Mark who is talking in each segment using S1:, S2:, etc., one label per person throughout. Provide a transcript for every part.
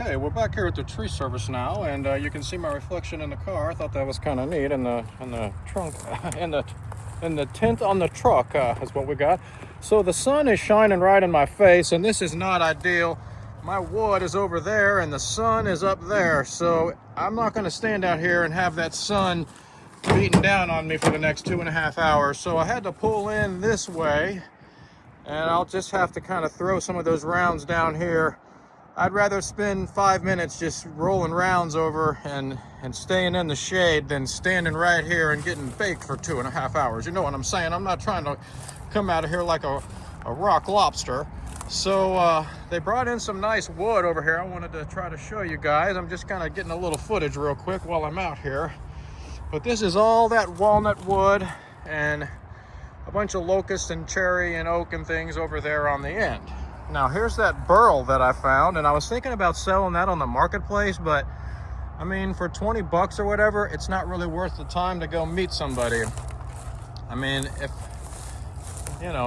S1: Okay, we're back here at the tree service now, and you can see my reflection in the car. I thought that was kind of neat in the trunk, in the tint on the truck is what we got. So the sun is shining right in my face, and this is not ideal. My wood is over there, and the sun is up there. So I'm not going to stand out here and have that sun beating down on me for the next 2.5 hours. So I had to pull in this way, and I'll just have to kind of throw some of those rounds down here. I'd rather spend 5 minutes just rolling rounds over and staying in the shade than standing right here and getting baked for 2.5 hours. You know what I'm saying? I'm not trying to come out of here like a rock lobster. So they brought in some nice wood over here. I wanted to try to show you guys. I'm just kind of getting a little footage real quick while I'm out here. But this is all that walnut wood and a bunch of locust and cherry and oak and things over there on the end. Now here's that burl that I found, and I was thinking about selling that on the marketplace, but I mean, for 20 bucks or whatever, it's not really worth the time to go meet somebody. I mean, if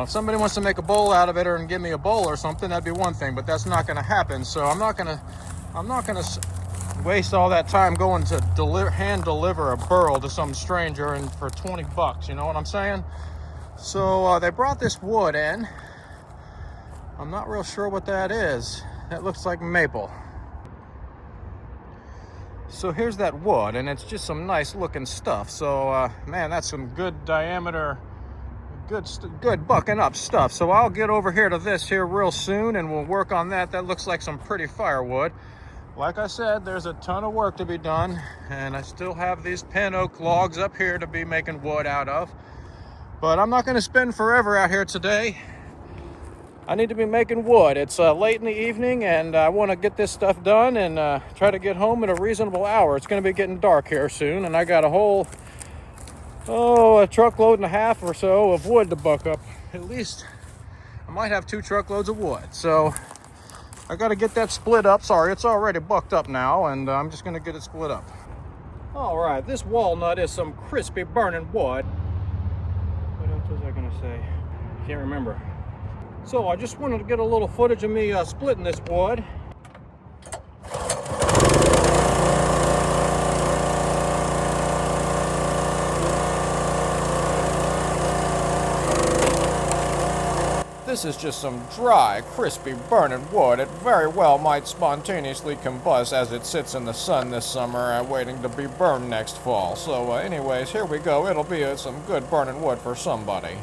S1: somebody wants to make a bowl out of it or give me a bowl or something, that'd be one thing, but that's not going to happen. So I'm not going to waste all that time going to hand deliver a burl to some stranger and for 20 bucks, you know what I'm saying? So they brought this wood in. I'm not real sure what that is. That looks like maple. So here's that wood, and it's just some nice looking stuff. So man, that's some good diameter, good bucking up stuff. So I'll get over here to this here real soon, and we'll work on that. That looks like some pretty firewood. Like I said, there's a ton of work to be done, and I still have these pin oak logs up here to be making wood out of. But I'm not going to spend forever out here today. I need to be making wood. It's late in the evening, and I want to get this stuff done and try to get home at a reasonable hour. It's going to be getting dark here soon, and I got a truckload and a half or so of wood to buck up. At least I might have 2 truckloads of wood. So I got to get that split up. Sorry, it's already bucked up now, and I'm just going to get it split up. All right, this walnut is some crispy burning wood. What else was I going to say? Can't remember. So I just wanted to get a little footage of me splitting this wood. This is just some dry, crispy, burning wood. It very well might spontaneously combust as it sits in the sun this summer, waiting to be burned next fall. So anyways, here we go. It'll be some good burning wood for somebody.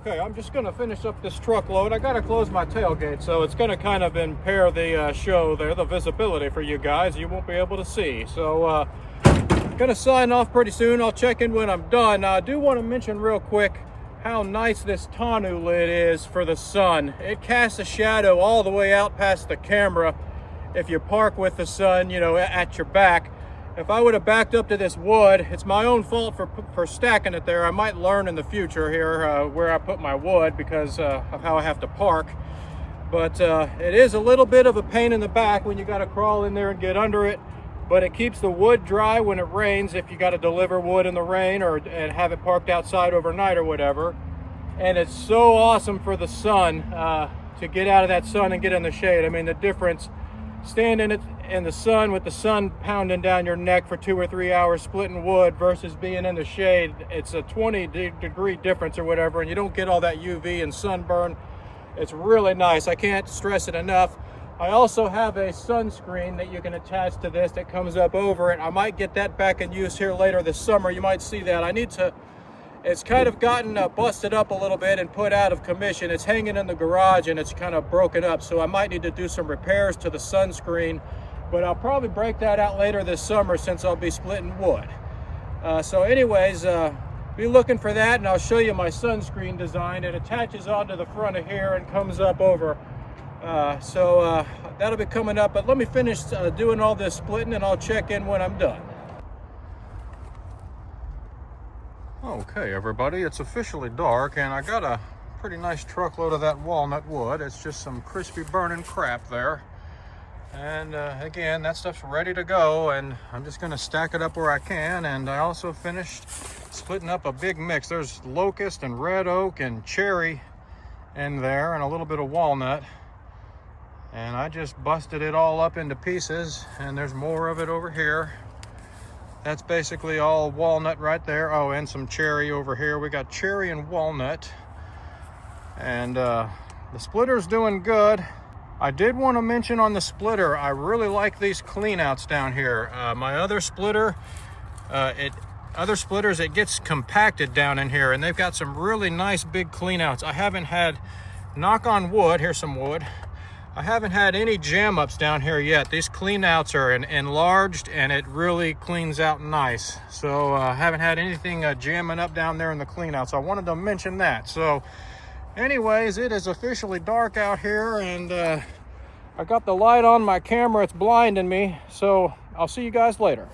S1: Okay, I'm just gonna finish up this truckload. I gotta close my tailgate, so it's gonna kind of impair the show there, the visibility for you guys. You won't be able to see. So gonna sign off pretty soon. I'll check in when I'm done. Now, I do want to mention real quick how nice this tonneau lid is for the sun. It casts a shadow all the way out past the camera if you park with the sun, you know, at your back. If I would have backed up to this wood, it's my own fault for stacking it there. I might learn in the future here where I put my wood because of how I have to park. But it is a little bit of a pain in the back when you got to crawl in there and get under it. But it keeps the wood dry when it rains if you got to deliver wood in the rain and have it parked outside overnight or whatever. And it's so awesome for the sun to get out of that sun and get in the shade. I mean, the difference standing in the sun with the sun pounding down your neck for 2 or 3 hours splitting wood versus being in the shade, it's a 20-degree difference or whatever, and you don't get all that UV and sunburn. It's really nice. I can't stress it enough. I also have a sunscreen that you can attach to this that comes up over it. I might get that back in use here later this summer. You might see that. It's kind of gotten busted up a little bit and put out of commission. It's hanging in the garage and it's kind of broken up, so I might need to do some repairs to the sunscreen, but I'll probably break that out later this summer since I'll be splitting wood. So anyways, be looking for that, and I'll show you my sunscreen design. It attaches onto the front of here and comes up over. So that'll be coming up, but let me finish doing all this splitting and I'll check in when I'm done. Okay, everybody, it's officially dark, and I got a pretty nice truckload of that walnut wood. It's just some crispy burning crap there. And again, that stuff's ready to go, and I'm just gonna stack it up where I can. And I also finished splitting up a big mix. There's locust and red oak and cherry in there and a little bit of walnut. And I just busted it all up into pieces, and there's more of it over here. That's basically all walnut right there. Oh, and some cherry over here. We got cherry and walnut. And the splitter's doing good. I did want to mention on the splitter, I really like these cleanouts down here. My other splitter, other splitters, it gets compacted down in here, and they've got some really nice big cleanouts. I haven't had, knock on wood, here's some wood. I haven't had any jam ups down here yet. These cleanouts are enlarged, and it really cleans out nice. So I haven't had anything jamming up down there in the cleanouts. I wanted to mention that. So anyways, it is officially dark out here, and I got the light on my camera. It's blinding me. So I'll see you guys later.